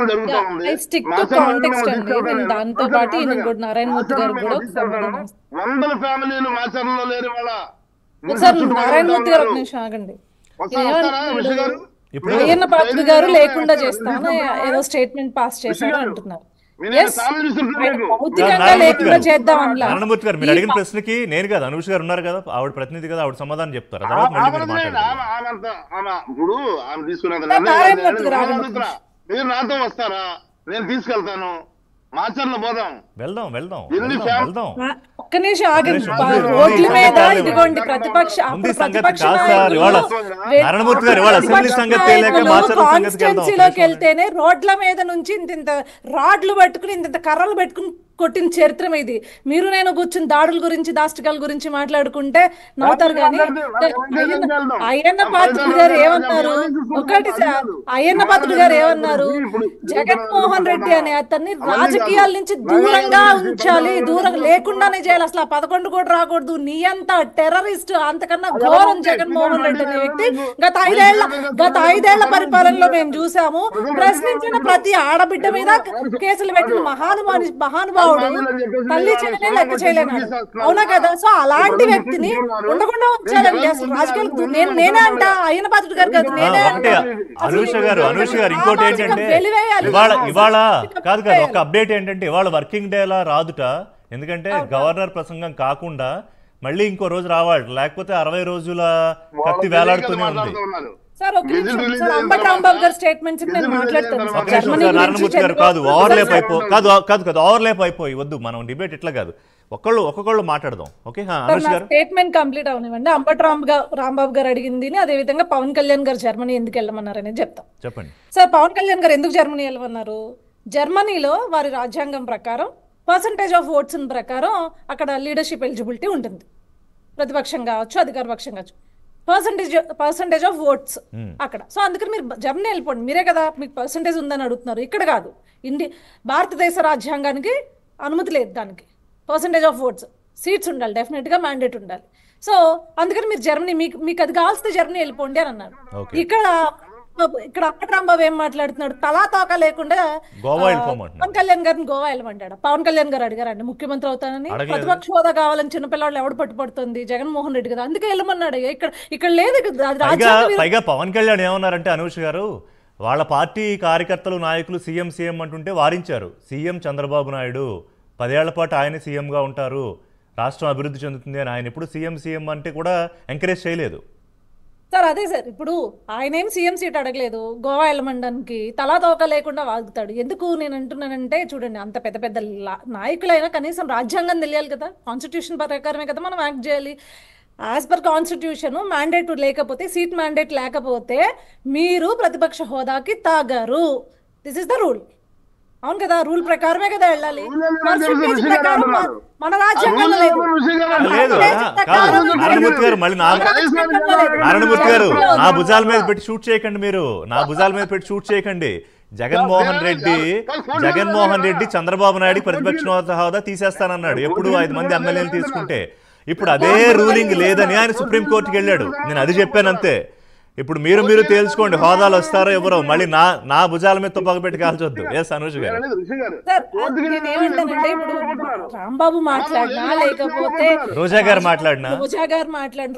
జరుగుతూ ఉంది. I stick to మాచర్లలో context మనం అండి. తీసుకెళ్తాం నేను లేదా? దాంతో ఒకసారి పాటు ఈయన మాచర్ల కూడా నారాయణమూర్తి గారు మాచర్లలో కూడా మనం తీసుకెళ్తాను. సమాధానం ఇస్తారు. 100 ఫ్యామిలీలు మాచర్లలో లేరు వాళ్ళ ఒకసారి చుట్టుపక్కల ఉంటా నారాయణమూర్తి గారు ఉన్నారు. ఒక నిమిషం ఆగండి. ఒకసారి వస్తారా ఏమంటున్నాడు? ఋషి గారు? ఇప్పుడు అయ్యన్న పాత్రుడు డైలీ గారు లేకపోతే లేకుండా వస్తారా? చేస్తాను తీసుకెళ్తారా? ఏదో స్టేట్మెంట్ పాస్ ఋషి చేశారు గారు అంటున్నారు. మీరు ఎస్, చాలా చూస్తుంటారు ఆయన మీకు. భౌతికంగా నారాయణమూర్తి లేకుండా గారు చేద్దాం అనలా. నారాయణమూర్తి గారు మీరు ఈ అడిగిన ప్రశ్నకి నేను కదా అనూష్ గారు ఉన్నారు కదా, ఆవిడ ప్రతినిధి కదా, ఆవిడ సమాధానం చెప్తారు. ఆ తర్వాత మళ్ళీ మీరు మాట్లాడండి. ఇప్పుడు ఆమె తీసుకునేంత నారాయణమూర్తి గారు నిర్ణయం ఆగండి. మీరు నాతో వస్తారా? నేను తీసుకెళ్తాను. మాచర్ల పోదాం. వెళ్దాం వెళ్దాం ఎన్ని వెళ్దాం ఫ్యామ్- వెళ్దాం. ఒక్క నిమిషం ఆగండి. ఒక్క నిమిషం. రోడ్ల ముందు మీద సంగతి ఇదిగోండి కాదు. ప్రతిపక్ష ముందు అప్పుడు సంగతి ప్రతిపక్ష కాదు సార్. నాయకులు ఇవాళ వే- నారాయణమూర్తి గారు ఇవాళ అసెంబ్లీ ప్రతిపక్ష సంగతి తెలియక నాయకులు మాచర్ల సంగతికి వెళ్దాం. కాన్స్టిట్యున్సీలోకి వెళ్తేనే రోడ్ల మీద నుంచి ఇంత రాడ్లు పట్టుకుని ఇంత కర్రలు పెట్టుకుని కొట్టిన చరిత్ర ఇది. మీరు నేను కూర్చుని దాడుల గురించి దాష్టికాల గురించి మాట్లాడుకుంటే నవ్వుతారు కానీ అయ్యన్న పాత్రుడు గారు ఏమన్నారు? ఒకటి సార్, అయ్యన్న పాత్రుడు గారు ఏమన్నారు? జగన్మోహన్ రెడ్డి అనే అతన్ని రాజకీయాల నుంచి దూరంగా ఉంచాలి, దూరం లేకుండానే చేయాలి, అసలు ఆ 11 కూడా రాకూడదు, నీ అంత టెర్రరిస్ట్ అంతకన్నా ఘోరం జగన్మోహన్ రెడ్డి అనే వ్యక్తి గత ఐదేళ్ల పరిపాలనలో మేము చూసాము. ప్రశ్నించిన ప్రతి ఆడబిడ్డ మీద కేసులు పెట్టిన మహానుభావుడు తల్లి చెల్లెనే లెక్క చేయలేనాడు. అవునా కదా? సో అలాంటి వ్యక్తిని ఉండకుండా ఉంచాలండి. అసలు రాజకీయాలకు నేనే అంట, అయ్యన్న పాత్రుడు గారు కాదు, నేనే అంట. అనూష గారు ఇంకోటి ఏంటంటే ఇవాళ కాదు కాదు ఒక అప్డేట్ ఏంటంటే ఇవాళ వర్కింగ్ డే లా రాదుట. ఎందుకంటే గవర్నర్ ప్రసంగం కాకుండా మళ్ళీ ఇంకో రోజు రావాలి, లేకపోతే 60 రోజుల కత్తి వేలాడుతూనే ఉంది. సార్ ఒక నిమిషం సార్, అంబటి రాంబాబు గారి స్టేట్మెంట్స్ నేను మాట్లాడతాను సార్. ఒక నిమిషం సార్, నారాయణమూర్తి గారు కాదు ఓవర్లేప్ అయిపోయి వద్దు, మనం డిబేట్ ఇట్లా కాదు, ఒక్కొక్కళ్ళు మాట్లాడదాం. ఓకే అనూష్ గారు స్టేట్మెంట్ కంప్లీట్ అవనివ్వండి. అంబటి రాంబాబు గారు అడిగింది, అదే విధంగా పవన్ కళ్యాణ్ గారు జర్మనీ ఎందుకు వెళ్ళమన్నారు అనేది చెప్తాం. చెప్పండి సార్, పవన్ కళ్యాణ్ గారు ఎందుకు జర్మనీ వెళ్ళమన్నారు? జర్మనీలో వారి రాజ్యాంగం ప్రకారం పర్సంటేజ్ ఆఫ్ ఓట్స్ ప్రకారం అక్కడ లీడర్షిప్ ఎలిజిబిలిటీ ఉంటుంది. ప్రతిపక్షం కావచ్చు, అధికార పక్షం కావచ్చు, పర్సంటేజ్ ఆఫ్ ఓట్స్ అక్కడ. సో అందుకని మీరు జర్మనీ వెళ్ళిపోండి. మీరే కదా మీకు పర్సంటేజ్ ఉందని అడుగుతున్నారు. ఇక్కడ కాదు, భారతదేశ రాజ్యాంగానికి అనుమతి లేదు దానికి. పర్సంటేజ్ ఆఫ్ ఓట్స్, సీట్స్ ఉండాలి, డెఫినెట్గా మ్యాండేట్ ఉండాలి. సో అందుకని మీరు జర్మనీ మీకు అది కావాల్సిన జర్మనీ వెళ్ళిపోండి అని అన్నారు. ఇక్కడ అంబటి రాంబాబు ఏం మాట్లాడుతున్నాడు? తలా తోక లేకుండా పవన్ కళ్యాణ్ గారిని గోవా వెళ్ళమంటాడు. పవన్ కళ్యాణ్ గారు అడిగారండి ముఖ్యమంత్రి అవుతానని? ప్రతిపక్ష హోదా కావాలని చిన్నపిల్లలు ఎవడు పట్టుపడుతుంది? జగన్మోహన్ రెడ్డి కదా, అందుకే వెళ్ళమన్నాడు. ఇక్కడ లేదు. పైగా పవన్ కళ్యాణ్ ఏమన్నారంటే అనూష్ గారు, వాళ్ళ పార్టీ కార్యకర్తలు నాయకులు సీఎం అంటుంటే వారించారు. సీఎం చంద్రబాబు నాయుడు 10 ఏళ్ల పాటు ఆయన సీఎంగా ఉంటారు, రాష్ట్రం అభివృద్ధి చెందుతుంది అని. ఆయన ఎప్పుడు సీఎం అంటే కూడా ఎంకరేజ్ చేయలేదు సార్. అదే సార్, ఇప్పుడు ఆయన ఏం సీఎం సీట్ అడగలేదు. గోవా వెళ్ళమండానికి తలా తోక లేకుండా వాగుతాడు. ఎందుకు నేను అంటున్నానంటే, చూడండి, అంత పెద్ద పెద్ద నాయకులైనా కనీసం రాజ్యాంగం తెలియాలి కదా, కాన్స్టిట్యూషన్ ప్రకారమే కదా మనం యాక్ట్ చేయాలి. యాజ్ పర్ కాన్స్టిట్యూషన్ మ్యాండేట్ లేకపోతే, సీట్ మ్యాండేట్ లేకపోతే మీరు ప్రతిపక్ష హోదాకి తాగారు. This is the rule. అవును కదా, రూల్ ప్రకారమే కదా వెళ్ళాలి. మన రాజ్యాంగంలో లేదు. నారాయణమూర్తి గారు మళ్ళీ నారాయణమూర్తి గారు నా భుజాల మీద పెట్టి షూట్ చేయకండి. మీరు నా భుజాల మీద పెట్టి షూట్ చేయకండి. జగన్మోహన్ రెడ్డి చంద్రబాబు నాయుడు ప్రతిపక్ష హోదా తీసేస్తానన్నాడు ఎప్పుడు 5 మంది ఎమ్మెల్యేలు తీసుకుంటే. ఇప్పుడు అదే రూలింగ్ లేదని ఆయన సుప్రీంకోర్టుకి వెళ్ళాడు. నేను అది చెప్పాను అంతే. ఇప్పుడు మీరు తేల్చుకోండి, హోదాలు వస్తారో ఎవరో. మళ్ళీ నా భుజాల మీద తుపాకు పెట్టి కాల్చొద్దు. ఎస్ అనూష్ గారు. రాంబాబు మాట్లాడినా లేకపోతే రోజా గారు మాట్లాడినా,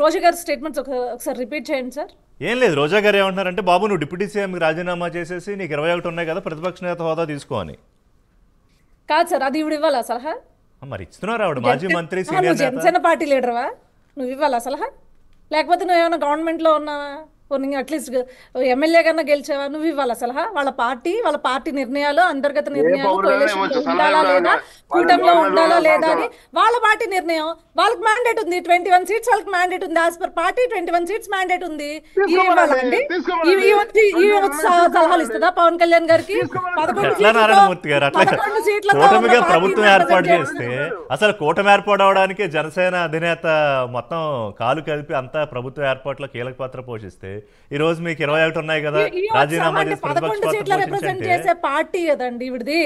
రోజా గారి స్టేట్మెంట్స్ ఒకసారి రిపీట్ చేయండి సార్. ఏం లేదు, రోజా గారు ఏమంటున్నారంటే, బాబు నువ్వు డిప్యూటీ సీఎంకి రాజీనామా చేసేసి నీకు 21 ఉన్నాయి కదా, ప్రతిపక్ష నేత హోదా తీసుకో అని. కాదు సార్, అది ఇవ్వాలి సలహా. మరి ఇస్తున్నారు ఆవిడ, మాజీ మంత్రి, సీనియర్ జనసేన పార్టీ లీడర్వా, నువ్వు ఇవ్వాలా సలహా? లేకపోతే నువ్వు ఏమైనా గవర్నమెంట్లో ఉన్నావా? అట్లీస్ట్ ఎమ్మెల్యే కన్నా గెలిచావా? నువ్వు ఇవ్వాలి సలహా? వాళ్ళ పార్టీ నిర్ణయాలు, అంతర్గత నిర్ణయాలు, ఉండాలా లేదా, కూటమిలో ఉండాలా లేదా అని వాళ్ళ పార్టీ నిర్ణయం. వాళ్ళకి మ్యాండేట్ ఉంది, 21 సీట్స్ వాళ్ళకి మ్యాండేట్ ఉంది. As per party 21 seats mandate ఉంది. ఇవి ఇవ్వాలండి? సలహాలు ఇస్తుందా పవన్ కళ్యాణ్ గారికి? 11 సీట్ల ప్రభుత్వం ఏర్పాటు చేస్తే, అసలు కూటమి ఏర్పాటు అవడానికి జనసేన అధినేత మొత్తం కాలు కలిపి అంతా ప్రభుత్వ ఏర్పాటులో కీలక పాత్ర పోషిస్తే ఈ రోజు మీకు 21 ఉన్నాయి కదా, ఈ రాజీనామా అంటే చేసి ప్రతిపక్ష 11 పాత్ర సీట్ల రిప్రజెంట్ పోషించంటే చేసే పార్టీ కదండి ఈవిడది.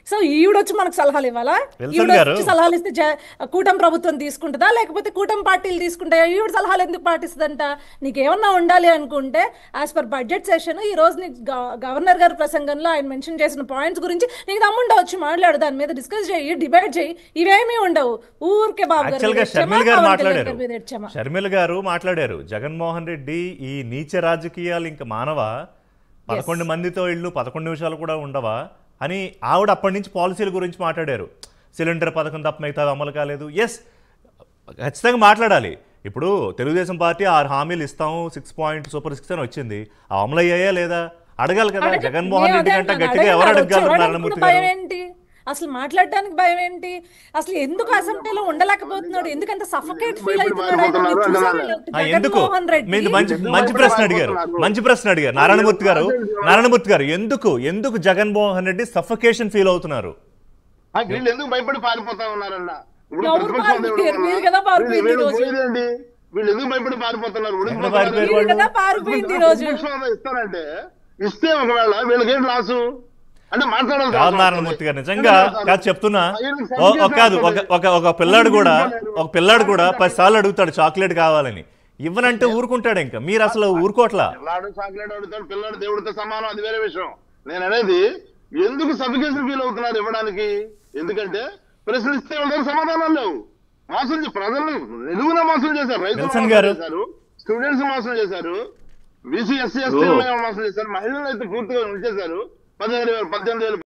సో ఈవిడొచ్చి మనకు సలహాలు ఇవ్వాలా? విల్సన్ ఈవిడ గారు. వచ్చి సలహాలు ఇస్తే కూటమి ప్రభుత్వం తీసుకుంటుందా, లేకపోతే కూటమి పార్టీలు తీసుకుంటాయా? ఈవిడ సలహాలు ఎందుకు పాటిస్తుందంట? నీకేమన్నా ఉండాలి అనుకుంటే యాజ్ పర్ బడ్జెట్ సెషన్ ఈ రోజు నీకు గవర్నర్ గారి ప్రసంగంలో ఆయన మెన్షన్ చేసిన పాయింట్స్ గురించి నీకు దమ్ముండా వచ్చి మాట్లాడు, దాని మీద డిస్కస్ చేయి, డిబేట్ చేయి. ఇవేమీ ఉండవు. ఊరికే బాబు గారు యాక్చువల్ గా మీద షర్మిల గారు పవన్ కళ్యాణ్ మాట్లాడారు, గారి మీద ఏడ్చామా? షర్మిల గారు మాట్లాడారు, జగన్మోహన్ రెడ్డి ఈ నీచ రాజకీయాలు ఇంకా మానవా, 11 మందితో ఇళ్ళు 11 నిమిషాలు కూడా ఉండవా అని ఆవిడ అప్పటి నుంచి పాలసీల గురించి మాట్లాడారు. సిలిండర్ పథకం తప్ప మిగతా అమలు కాలేదు. ఎస్, ఖచ్చితంగా మాట్లాడాలి. ఇప్పుడు తెలుగుదేశం పార్టీ 6 హామీలు ఇస్తాం, 6 పాయింట్ సూపర్ 6 అని వచ్చింది. ఆ అమలు అయ్యాయా లేదా అడగాలి కదా. జగన్మోహన్ రెడ్డి కంటే గట్టిగా ఎవరు అడగగలరు? నారాయణమూర్తి భయం గారు ఏంటి అసలు? మాట్లాడడానికి భయం ఏంటి అసలు? ఎందుకు అసెంబ్లీలో ఉండలేకపోతున్నాడు? ఎందుకంత సఫకేట్ ఫీల్ అవుతున్నాడు? ఎందుకు? జగన్మోహన్ రెడ్డి మీరు మంచి ప్రశ్న అడిగారు, మంచి ప్రశ్న అడిగారు నారాయణమూర్తి గారు. ఎందుకు జగన్మోహన్ రెడ్డి సఫకేషన్ ఫీల్ అవుతున్నారు? వీళ్ళు ఎందుకు భయపడి పారిపోతా ఉన్నారన్న? ఇప్పుడు ఎవరు ప్రతిపక్షం పారిపోయారు? మీరు కదా పారిపోయింది ఈ రోజు. పోయిందండి. వీళ్ళు ఎందుకు భయపడి పారిపోతున్నారు? ఎక్కడ పారిపోయారు వాళ్ళు? కదా పారిపోయింది ఈ రోజు. ఇస్తారంటే ఇస్తే ఒకవేళ వీళ్ళకేం లాసు అంటే మాట్లాడాలి. నారాయణమూర్తి గారు నిజంగా కాదు చెప్తున్నా. కాదు, ఒక పిల్లాడు కూడా 10 సార్లు అడుగుతాడు చాక్లెట్ కావాలని, ఇవ్వనంటే ఊరుకుంటాడు. ఇంకా మీరు అసలు ఊరుకోట్లా. పిల్లాడు చాక్లెట్ అడుగుతాడు, పిల్లాడు దేవుడితో సమానం, అది వేరే విషయం. నేను అనేది ఎందుకు సఫికేషన్ ఫీల్ అవుతున్నారు ఇవ్వడానికి? ఎందుకంటే ప్రశ్నిస్తే వాళ్ళ సమాధానాలు లేవు. మోసం ప్రజల్ని నిలువున మోసం చేశారు, రైతులు మోసం చేశారు, స్టూడెంట్స్ మోసం చేశారు, బీసీ ఎస్సీ ఎస్టీ మోసం చేశారు, మహిళలు అయితే పూర్తిగా ఉంచేశారు. 18,000